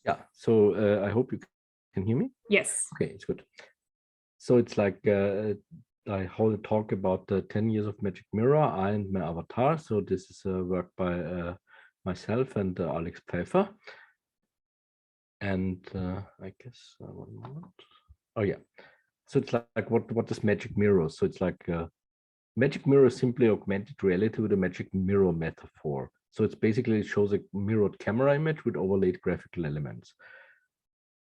Yeah, so I hope you can hear me. Yes. Okay, it's good. So it's like I hold a talk about the 10 years of Magic Mirror, I and my avatar. So this is work by myself and Alex Pfeiffer. And I guess 1 moment. Oh yeah. So it's like what is Magic Mirror? So it's like Magic Mirror is simply augmented reality with a magic mirror metaphor. So it's basically, it shows a mirrored camera image with overlaid graphical elements.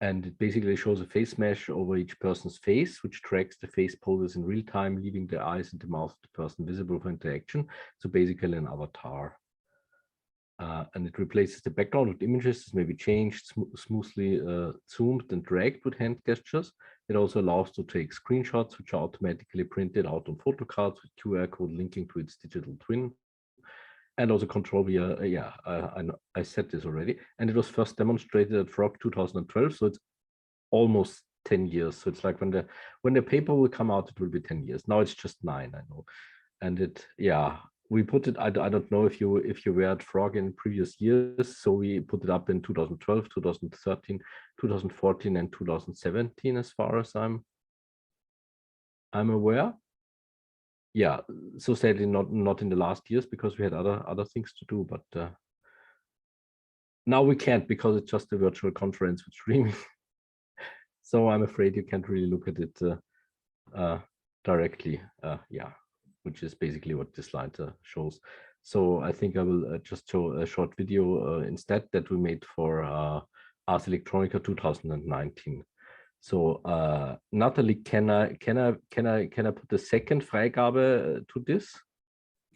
And it basically shows a face mesh over each person's face, which tracks the face poses in real time, leaving the eyes and the mouth of the person visible for interaction. So basically an avatar. And it replaces the background with images. This may be changed, smoothly zoomed and dragged with hand gestures. It also allows to take screenshots, which are automatically printed out on photo cards with QR code linking to its digital twin. And also control via, I said this already. And it was first demonstrated at Frog 2012. So it's almost 10 years. So it's like when the paper will come out, it will be 10 years. Now it's just 9, I know. And it, we put it, I don't know if you were at Frog in previous years. So we put it up in 2012, 2013, 2014, and 2017, as far as I'm aware. Yeah, so sadly not in the last years because we had other things to do, but now we can't because it's just a virtual conference with streaming. So I'm afraid you can't really look at it directly. Which is basically what this slide shows. So I think I will just show a short video instead that we made for Ars Electronica 2019. So Natalie, can I put the second Freigabe to this?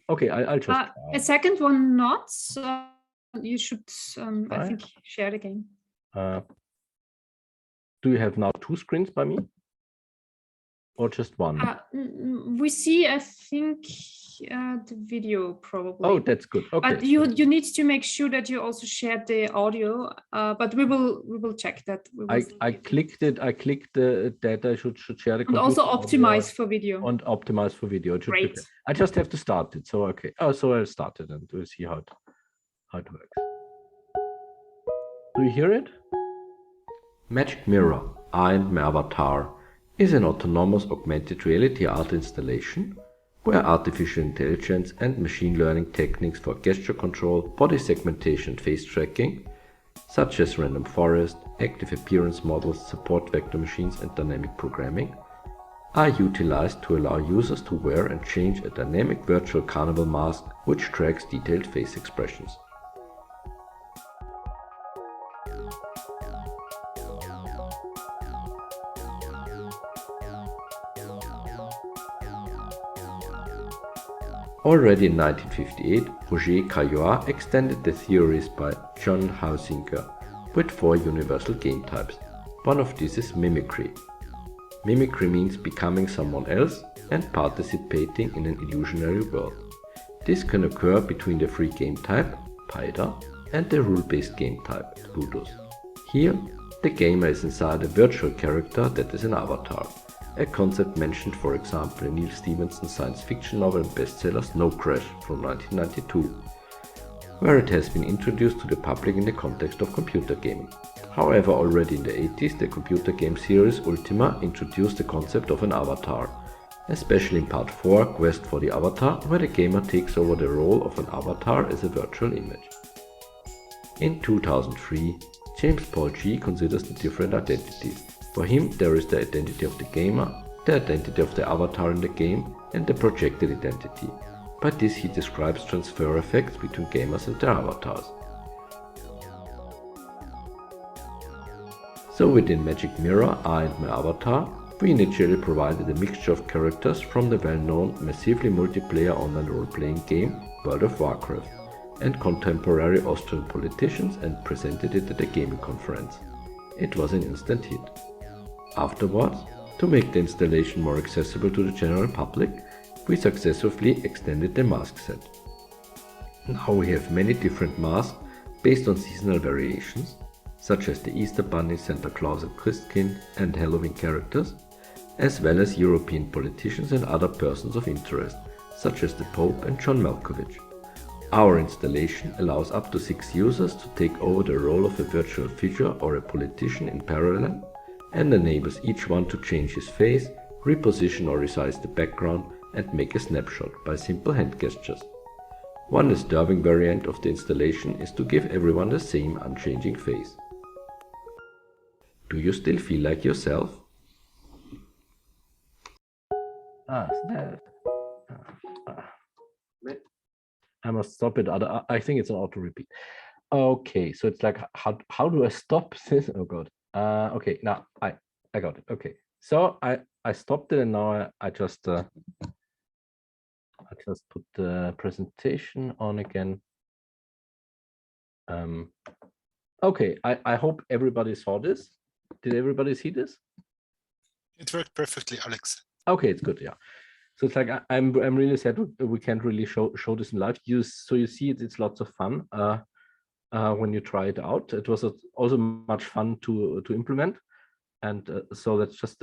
Okay, I'll just a second one not. So you should I think share it again. Do you have now 2 screens by me? Or just one? We see, I think, the video probably. Oh, that's good. Okay. But you need to make sure that you also share the audio. But we will check that. I clicked it. I clicked that I should share the and also optimize for video. And optimize for video. It should Great. Be, I just have to start it. So okay. Oh, so I'll start it and we'll see how it works. Do you hear it? Magic Mirror, I and my avatar, is an autonomous augmented reality art installation where artificial intelligence and machine learning techniques for gesture control, body segmentation and face tracking, such as random forest, active appearance models, support vector machines and dynamic programming, are utilized to allow users to wear and change a dynamic virtual carnival mask which tracks detailed face expressions. Already in 1958, Roger Caillois extended the theories by John Housinger with 4 universal game types. One of these is mimicry. Mimicry means becoming someone else and participating in an illusionary world. This can occur between the free game type, Paida, and the rule-based game type, Ludus. Here, the gamer is inside a virtual character that is an avatar. A concept mentioned, for example, in Neil Stephenson's science fiction novel and bestseller Snow Crash from 1992, where it has been introduced to the public in the context of computer gaming. However, already in the 80s, the computer game series Ultima introduced the concept of an avatar, especially in Part 4, Quest for the Avatar, where the gamer takes over the role of an avatar as a virtual image. In 2003, James Paul G considers the different identities. For him, there is the identity of the gamer, the identity of the avatar in the game, and the projected identity. By this he describes transfer effects between gamers and their avatars. So within Magic Mirror, I and my avatar, we initially provided a mixture of characters from the well-known, massively multiplayer online role-playing game World of Warcraft, and contemporary Austrian politicians and presented it at a gaming conference. It was an instant hit. Afterwards, to make the installation more accessible to the general public, we successfully extended the mask set. Now we have many different masks based on seasonal variations, such as the Easter Bunny, Santa Claus and Christkind and Halloween characters, as well as European politicians and other persons of interest, such as the Pope and John Malkovich. Our installation allows up to 6 users to take over the role of a virtual figure or a politician in parallel, and enables each one to change his face, reposition or resize the background, and make a snapshot by simple hand gestures. One disturbing variant of the installation is to give everyone the same unchanging face. Do you still feel like yourself? Snap. I must stop it. I think it's an auto repeat. Okay, so it's like, how do I stop this? Oh God. Okay, now I got it. Okay, so I stopped it, and now I just put the presentation on again. Okay, I hope everybody saw this. Did everybody see this? It worked perfectly, Alex. Okay, it's good. Yeah. So it's like I'm really sad we can't really show this in live. So you see it's lots of fun when you try it out. It was also much fun to implement, and so let's just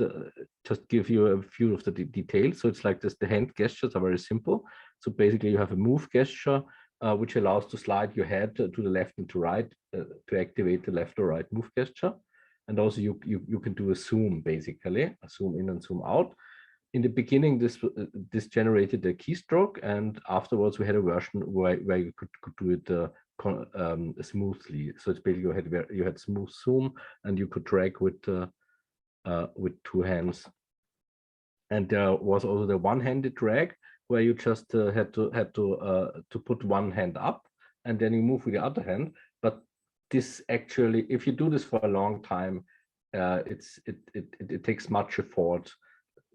give you a few of the details. So it's like this: the hand gestures are very simple. So basically, you have a move gesture which allows to slide your head to the left and to right to activate the left or right move gesture, and also you can do a zoom, basically a zoom in and zoom out. In the beginning, this generated a keystroke, and afterwards we had a version where you could do it smoothly. So it's basically you had smooth zoom, and you could drag with 2 hands. And there was also the one-handed drag, where you just had to put one hand up, and then you move with the other hand. But this actually, if you do this for a long time, it takes much effort.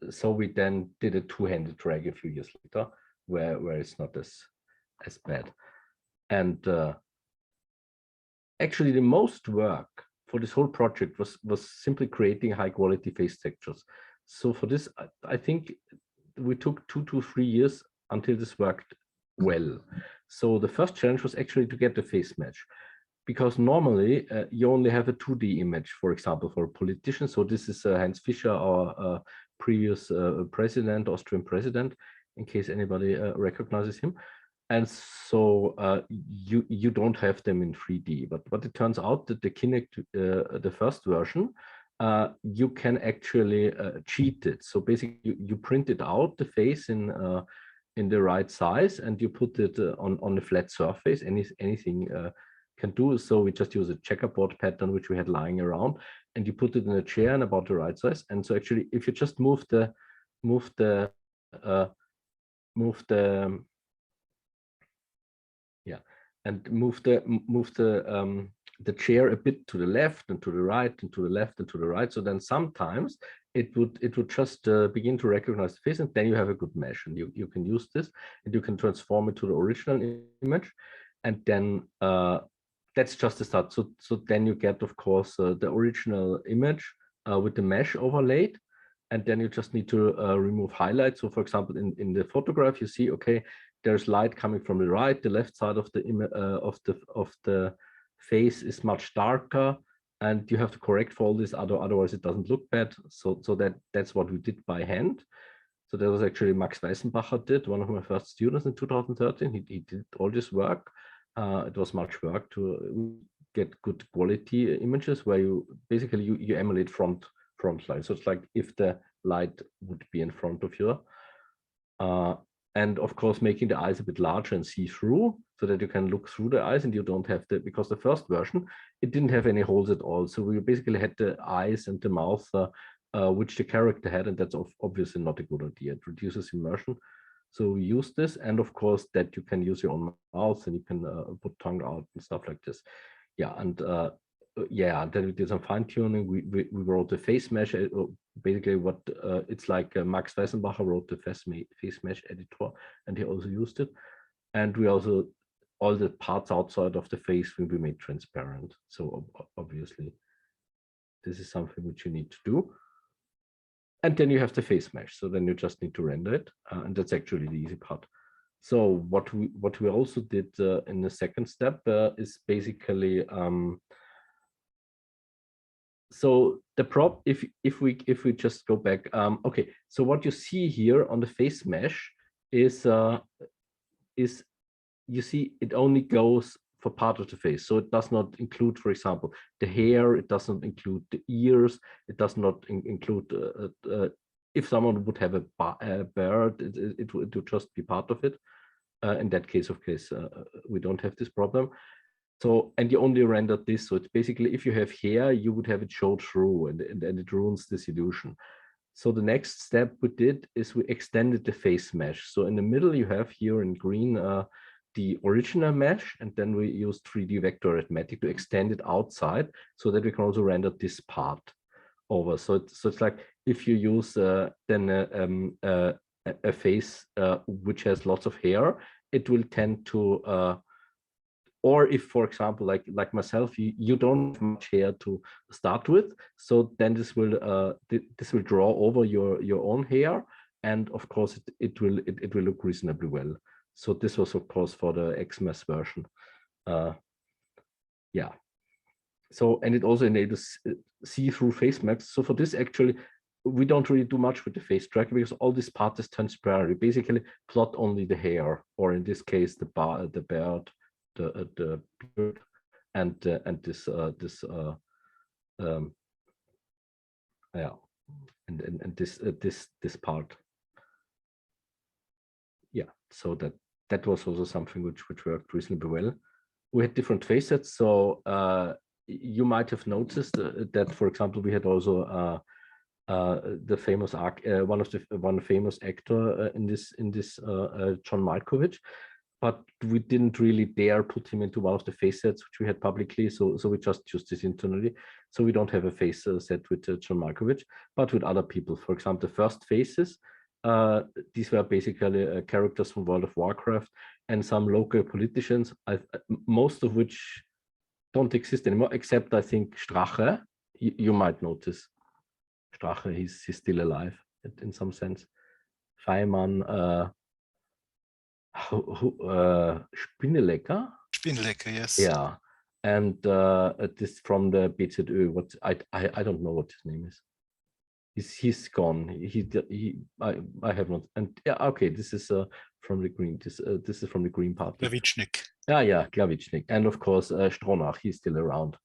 So we then did a two-handed drag a few years later, where it's not as bad. And actually, the most work for this whole project was simply creating high-quality face textures. So for this, I think we took 2 to 3 years until this worked well. So the first challenge was actually to get the face match, because normally you only have a 2D image, for example, for a politician. So this is Heinz Fischer, our previous president, Austrian president, in case anybody recognizes him. And so you don't have them in 3D, but it turns out that the Kinect, the first version, you can actually cheat it. So basically, you print it out, the face in the right size, and you put it on a flat surface. Anything can do. So we just use a checkerboard pattern which we had lying around, and you put it in a chair and about the right size. And so actually, if you just move the chair a bit to the left and to the right and to the left and to the right, so then sometimes it would just begin to recognize the face, and then you have a good mesh, and you can use this, and you can transform it to the original image, and then that's just the start. So then you get, of course, the original image with the mesh overlaid, and then you just need to remove highlights. So for example, in the photograph, you see, okay, there's light coming from the right. The left side of the face is much darker, and you have to correct for all this. Otherwise, it doesn't look bad. So that's what we did by hand. So that was actually Max Weissenbacher did, one of my first students in 2013. He did all this work. It was much work to get good quality images where you basically you emulate front light. So it's like if the light would be in front of you. And of course, making the eyes a bit larger and see through, so that you can look through the eyes and you don't have because the first version, it didn't have any holes at all. So we basically had the eyes and the mouth, which the character had, and that's obviously not a good idea. It reduces immersion. So we use this, and of course that you can use your own mouth, and you can put tongue out and stuff like this. Yeah, and then we did some fine tuning. We wrote the face mesh. Basically, what it's like Max Weissenbacher wrote the face mesh editor, and he also used it. And we also, all the parts outside of the face will be made transparent. So obviously, this is something which you need to do. And then you have the face mesh. So then you just need to render it, and that's actually the easy part. So what we also did in the second step is basically so the prop, if we just go back, okay. So what you see here on the face mesh is you see it only goes for part of the face. So it does not include, for example, the hair, it does not include the ears, it does not include, if someone would have a beard, it would just be part of it. In that case, we don't have this problem. So, and you only rendered this. So it's basically, if you have hair, you would have it show through and it ruins this illusion. So the next step we did is we extended the face mesh. So in the middle, you have here in green, the original mesh, and then we used 3D vector arithmetic to extend it outside so that we can also render this part over. So it's like if you use then a face which has lots of hair, it will tend to, or if, for example, like myself, you don't have much hair to start with, so then this will draw over your own hair, and of course it will look reasonably well. So this was of course for the XMS version. Yeah. So, and it also enables see-through face maps. So for this, actually, we don't really do much with the face tracker because all this part is transparent. We basically plot only the hair, or in this case, the beard, the beard, and this yeah, and this part. Yeah, so that was also something which worked reasonably well. We had different face sets, so you might have noticed that, for example, we had also the famous one famous actor in this John Malkovich, but we didn't really dare put him into one of the face sets which we had publicly, so we just used this internally. So we don't have a face set with John Malkovich, but with other people. For example, the first faces, these were basically characters from World of Warcraft and some local politicians, most of which don't exist anymore, except I think Strache. You might notice Strache, he's still alive in some sense. Feimann, Spinnelecker. Spinnelecker, yes. Yeah, and this from the BZÖ. What I don't know what his name is. He's gone. I have not. And yeah, okay, this is from the Green. This is from the Green Party. Klavichnik. Yeah, Klavichnik, and of course Stronach. He's still around.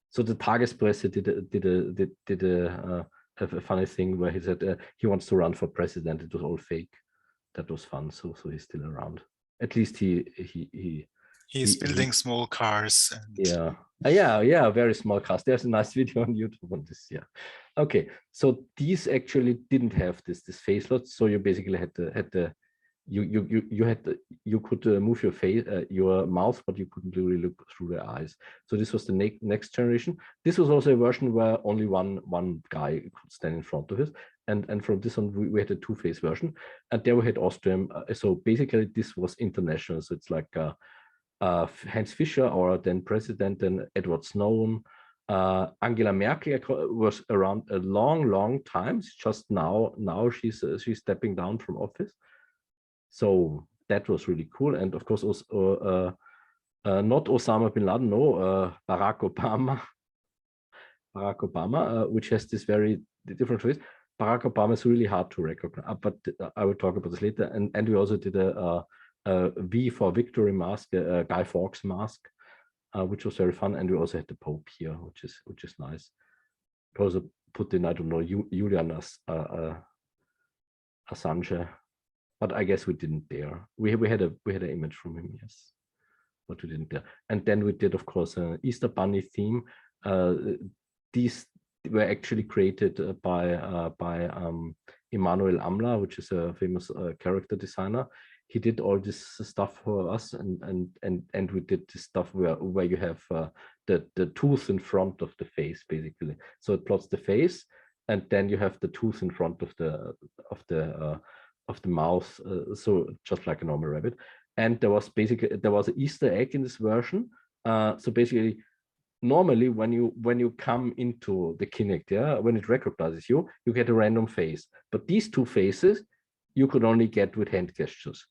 So the Tagespresse did a funny thing where he said he wants to run for president. It was all fake. That was fun. So he's still around. At least he's building small cars. And... Yeah, very small cars. There's a nice video on YouTube on this. Yeah. Okay, so these actually didn't have this face lot. So you basically you could move your face, your mouth, but you couldn't really look through the eyes. So this was the next generation. This was also a version where only one guy could stand in front of it. And from this one, we had a two-face version, and there we had Austrian. So basically, this was international. So it's like Heinz Fischer, or then President, then Edward Snowden. Angela Merkel was around a long time. It's just now she's stepping down from office. So that was really cool. And of course, also, not Osama bin Laden, no, Barack Obama, which has this very different face. Barack Obama is really hard to recognize, but I will talk about this later. And we also did a V for Victory mask, a Guy Fawkes mask, which was very fun. And we also had the Pope here, which is nice. We also put in, I don't know, Julian Assange, but I guess we didn't dare. We had an image from him, yes, but we didn't dare. And then we did, of course, an Easter Bunny theme. These were actually created by Emanuel Amla, which is a famous character designer. He did all this stuff for us, and we did this stuff where you have the tooth in front of the face, basically. So it plots the face, and then you have the tooth in front of the mouth, so just like a normal rabbit. And there was an Easter egg in this version. So basically, normally when you come into the Kinect, yeah, when it recognizes you get a random face. But these two faces you could only get with hand gestures.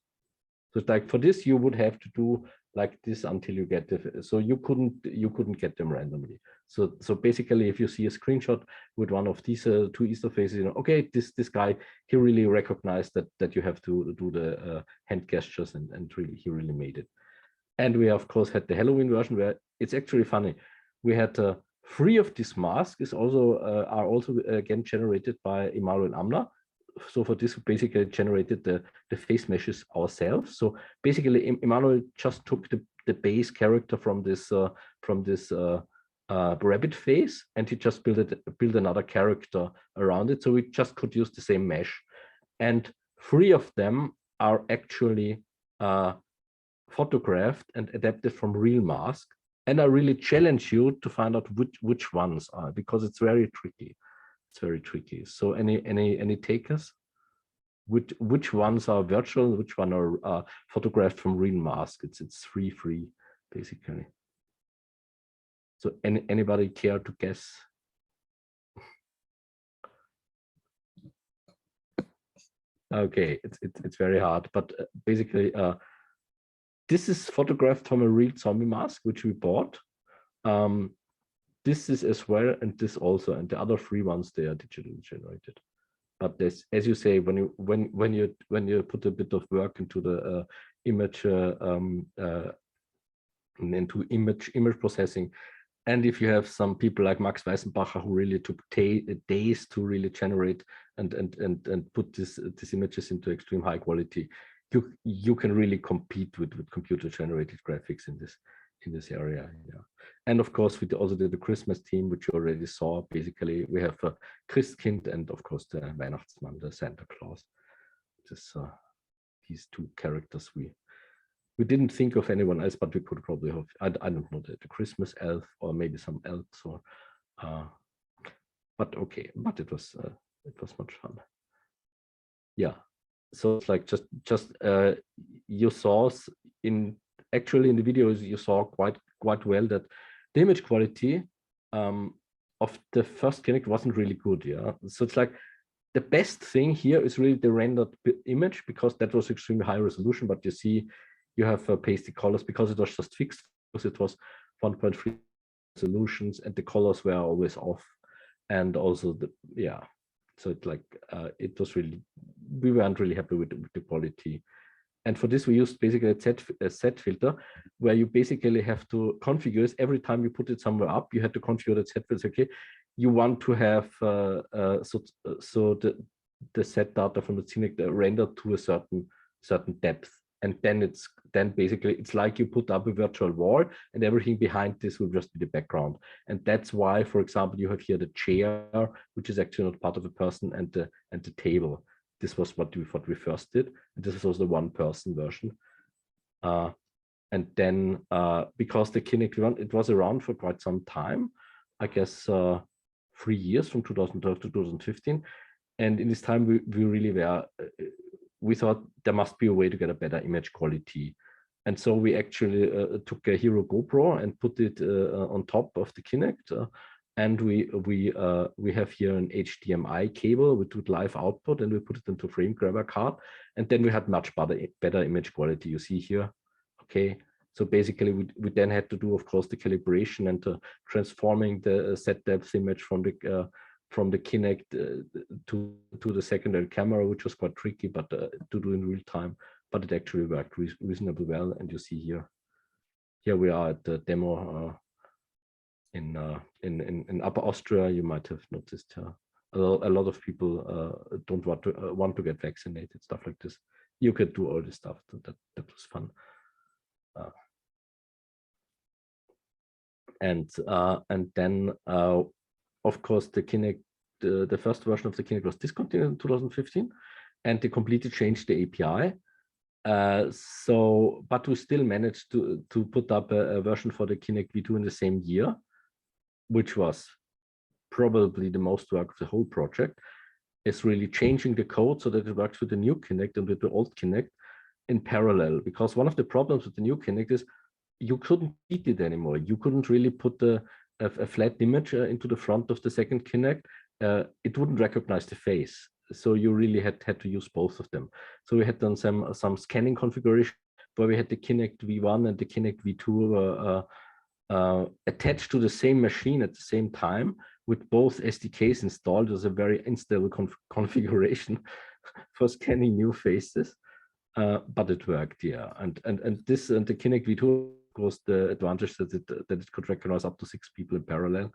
So it's like for this you would have to do like this until you get so you couldn't get them randomly. So basically, if you see a screenshot with one of these two Easter faces, you know, okay, this guy, he really recognized that you have to do the hand gestures, and really he really made it. And we of course had the Halloween version where it's actually funny. We had 3 of these masks is also are also again generated by Emanuel Amner. So for this, we basically generated the face meshes ourselves. So basically, Emanuel just took the base character from this rabbit face, and he just built another character around it. So we just could use the same mesh, and 3 of them are actually photographed and adapted from real mask. And I really challenge you to find out which ones are, because it's very tricky. It's very tricky. So any takers? Which ones are virtual? Which one are photographed from real mask? It's free basically. So anybody care to guess? Okay, it's very hard, but basically this is photographed from a real zombie mask which we bought. This is as well, and this also, and the other 3 ones, they are digitally generated. But this, as you say, when you put a bit of work into the image into image processing, and if you have some people like Max Weissenbacher who really took days to really generate and put these images into extreme high quality, you can really compete with computer generated graphics in this area. Yeah. And of course, we also did the Christmas theme, which you already saw. Basically, we have Christkind and of course the Weihnachtsmann, the Santa Claus. These 2 characters we didn't think of anyone else, but we could probably have, I don't know, the Christmas elf or maybe some elves, or but okay, but it was much fun. Yeah, so it's like just you saw actually in the videos you saw quite well that the image quality of the first Kinect wasn't really good. Yeah, so it's like the best thing here is really the rendered image, because that was extremely high resolution, but you see you have pasty colors because it was just fixed, because it was 1.3 resolutions and the colors were always off. And also so it's like it was really, we weren't really happy with the quality. And for this we used basically a set filter, where you basically have to configure it. Every time you put it somewhere up, you have to configure that set filter. Okay, you want to have so the set data from the Kinect rendered to a certain depth. And then basically it's like you put up a virtual wall and everything behind this will just be the background. And that's why, for example, you have here the chair, which is actually not part of a person, and the table. This was what we first did. And this is also the 1-person version. And then because the Kinect V1, it was around for quite some time, I guess 3 years, from 2012 to 2015. And in this time we really were we thought there must be a way to get a better image quality. And so we actually took a Hero GoPro and put it on top of the Kinect. And we have here an HDMI cable with live output, and we put it into a frame grabber card. And then we had much better image quality. You see here, okay. So basically we then had to do, of course, the calibration and transforming the set depth image from the Kinect to the secondary camera, which was quite tricky, but to do in real time. But it actually worked reasonably well. And you see here we are at the demo in Upper Austria. You might have noticed a lot of people don't want to get vaccinated, stuff like this. You could do all this stuff. That was fun. And then of course the Kinect, the first version of the Kinect was discontinued in 2015, and they completely changed the API. But we still managed to put up a version for the Kinect V2 in the same year, which was probably the most work of the whole project. Is really changing the code so that it works with the new Kinect and with the old Kinect in parallel. Because one of the problems with the new Kinect is you couldn't beat it anymore. You couldn't really put a flat image into the front of the second Kinect. It wouldn't recognize the face. So you really had to use both of them. So we had done some scanning configuration where we had the Kinect V1 and the Kinect V2 attached to the same machine at the same time with both SDKs installed. It was a very unstable configuration for scanning new faces. but it worked, yeah. And the Kinect V2 was the advantage that it could recognize up to 6 people in parallel,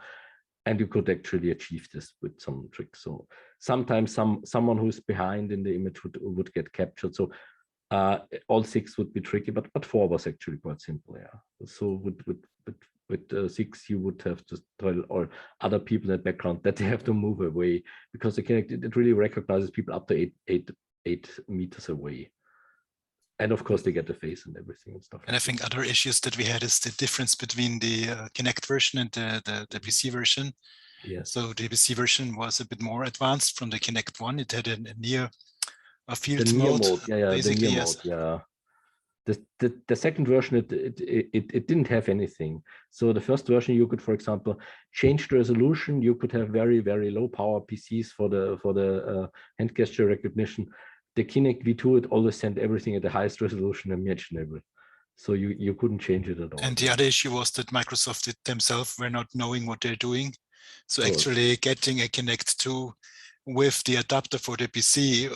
and you could actually achieve this with some tricks. So sometimes someone who's behind in the image would get captured. So all 6 would be tricky, but 4 was actually quite simple, yeah. So with 6, you would have to tell all other people in the background that they have to move away, because the Kinect, it really recognizes people up to 8 meters away. And of course, they get the face and everything and stuff. And I think other issues that we had is the difference between the Kinect version and the PC version. Yes. So the PC version was a bit more advanced from the Kinect 1. It had a near field the mode. Yeah, basically, the near mode, yeah. The second version, it didn't have anything. So the first version, you could, for example, change the resolution. You could have very, very low power PCs for the hand gesture recognition. The Kinect V2, it always sent everything at the highest resolution imaginable. So you couldn't change it at all. And the other issue was that Microsoft themselves were not knowing what they're doing. So actually getting a Kinect 2 with the adapter for the PC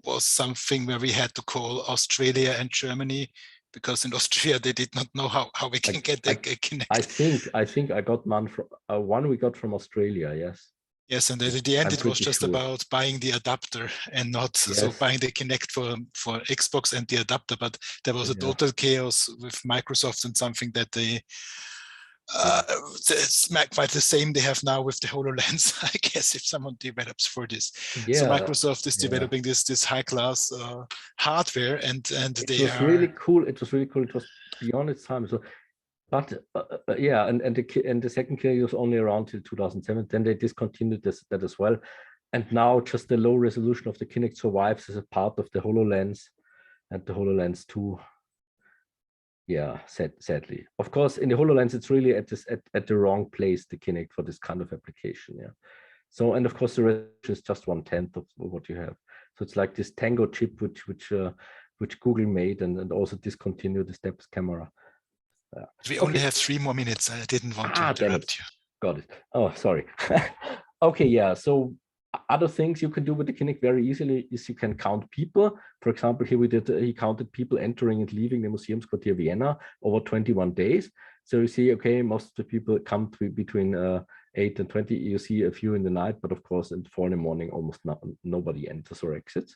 was something where we had to call Australia and Germany, because in Austria they did not know how we can get a Kinect. I think I got one from one we got from Australia. Yes. Yes, and at the end it was just about buying the adapter and not so buying the Kinect for Xbox and the adapter. But there was a total chaos with Microsoft, and something that they it's quite the same they have now with the HoloLens, I guess, if someone develops for this. So Microsoft is developing this high class hardware, and it was really cool. It was really cool. It was beyond its time. So, but yeah, and the second Kinect was only around till 2007. Then they discontinued that as well, and now just the low resolution of the Kinect survives as a part of the HoloLens and the HoloLens 2. Yeah, sadly. Of course, in the HoloLens, it's really at the wrong place, the Kinect, for this kind of application. Yeah. So, and of course, the resolution is just 1/10 of what you have. So it's like this Tango chip, which Google made, and also discontinued the steps camera. We only have 3 more minutes. I didn't want to interrupt you. Got it. Oh, sorry. Okay, yeah. So other things you can do with the Kinect very easily is you can count people. For example, here he counted people entering and leaving the Museumsquartier Vienna over 21 days. So you see, okay, most of the people come between 8 and 20. You see a few in the night, but of course, at 4 in the morning, almost nobody enters or exits.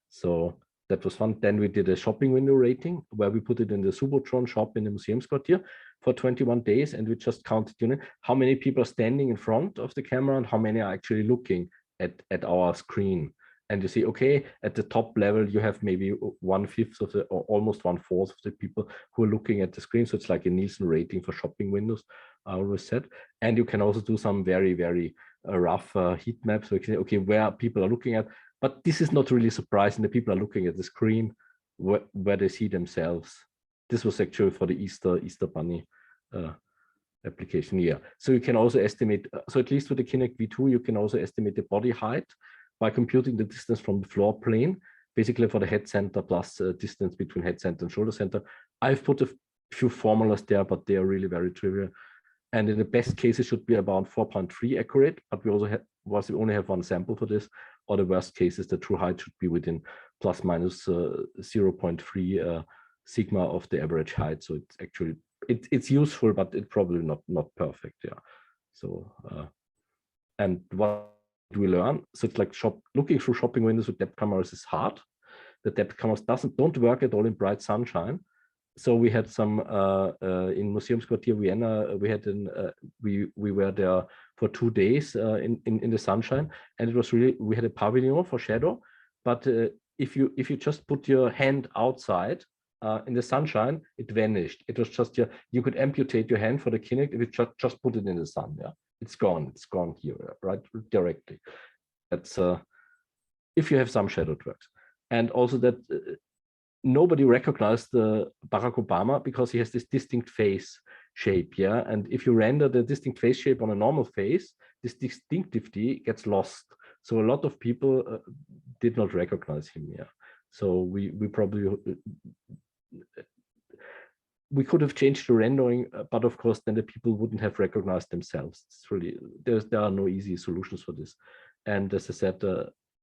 So that was fun. Then we did a shopping window rating where we put it in the Subotron shop in the Museumsquartier for 21 days. And we just counted, how many people are standing in front of the camera and how many are actually looking at our screen. And you see, okay, at the top level, you have maybe 1/5 of or almost 1/4 of the people who are looking at the screen. So it's like a Nielsen rating for shopping windows, I always said. And you can also do some very, very rough heat maps. So you can say, okay, where people are looking at. But this is not really surprising. The people are looking at the screen where they see themselves. This was actually for the Easter Bunny application here. So you can also estimate, so at least with the Kinect V2, you can also estimate the body height by computing the distance from the floor plane, basically for the head center plus distance between head center and shoulder center. I've put a few formulas there, but they are really very trivial. And in the best case, it should be about 4.3 accurate, but we only have one sample for this. Or the worst case is the true height should be within plus minus 0.3 sigma of the average height. So it's actually, it's useful, but it's probably not perfect. Yeah. So, and what do we learn? So it's like looking through shopping windows with depth cameras is hard. The depth cameras don't work at all in bright sunshine. So we had some in Museumsquartier Vienna. We had we were there for 2 days in the sunshine, and it was really, we had a pavilion for shadow. But if you just put your hand outside in the sunshine, it vanished. It was just you could amputate your hand for the Kinect if you just put it in the sun. Yeah, it's gone here, right, directly. That's if you have some shadow tracks, and also that. Nobody recognized Barack Obama because he has this distinct face shape, yeah. And if you render the distinct face shape on a normal face, this distinctivity gets lost. So a lot of people did not recognize him, yeah. So we probably we could have changed the rendering, but of course then the people wouldn't have recognized themselves. It's really there are no easy solutions for this. And as I said,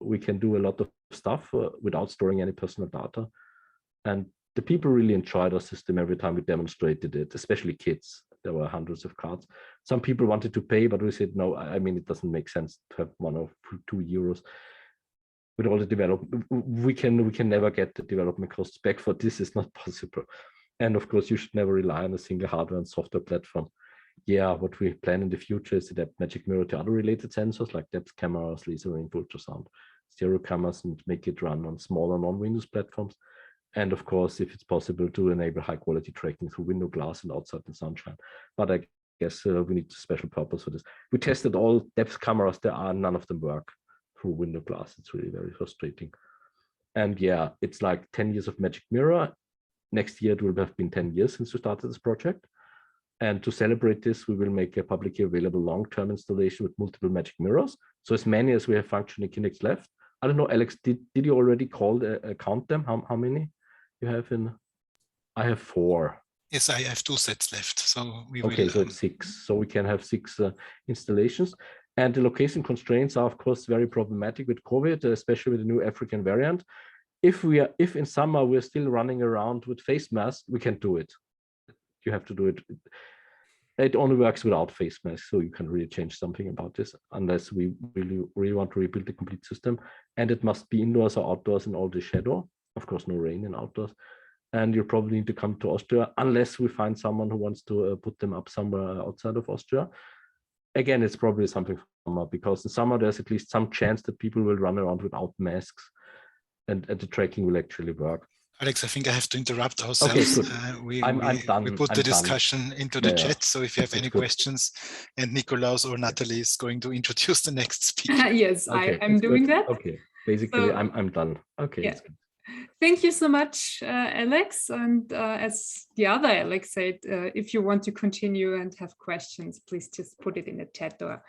we can do a lot of stuff without storing any personal data. And the people really enjoyed our system every time we demonstrated it, especially kids. There were hundreds of cards. Some people wanted to pay, but we said, no, I mean, it doesn't make sense to have 1 or 2 euros. With all the development, we can never get the development costs back for this. Is not possible. And of course, you should never rely on a single hardware and software platform. Yeah, what we plan in the future is to adapt Magic Mirror to other related sensors like depth cameras, laser range, ultrasound, stereo cameras, and make it run on smaller non-Windows platforms. And of course, if it's possible, to enable high quality tracking through window glass and outside the sunshine. But I guess we need a special purpose for this. We tested all depth cameras. None of them work through window glass. It's really very frustrating. And yeah, it's like 10 years of Magic Mirror. Next year, it will have been 10 years since we started this project. And to celebrate this, we will make a publicly available long-term installation with multiple Magic Mirrors. So as many as we have functioning Kinect left. I don't know, Alex, did you already count them? How many you have in? I have 4. Yes, I have 2 sets left. So we okay, will, so it's 6. So we can have 6 installations. And the location constraints are, of course, very problematic with COVID, especially with the new African variant. If in summer we're still running around with face masks, we can do it. You have to do it. It only works without face masks, so you can really change something about this, unless we really want to rebuild the complete system. And it must be indoors or outdoors in all the shadow. Of course, no rain in outdoors. And you probably need to come to Austria, unless we find someone who wants to put them up somewhere outside of Austria. Again, it's probably something for summer, because in summer there's at least some chance that people will run around without masks, and the tracking will actually work. Alex, I think I have to interrupt ourselves. Okay, good. I'm done. We put the discussion into the chat. So if you have any questions, and Nikolaus or Natalie is going to introduce the next speaker. Yes, okay, I'm doing that. Okay, basically, so, I'm done. Okay. Yeah. Thank you so much, Alex. And as the other Alex said, if you want to continue and have questions, please just put it in the chat, or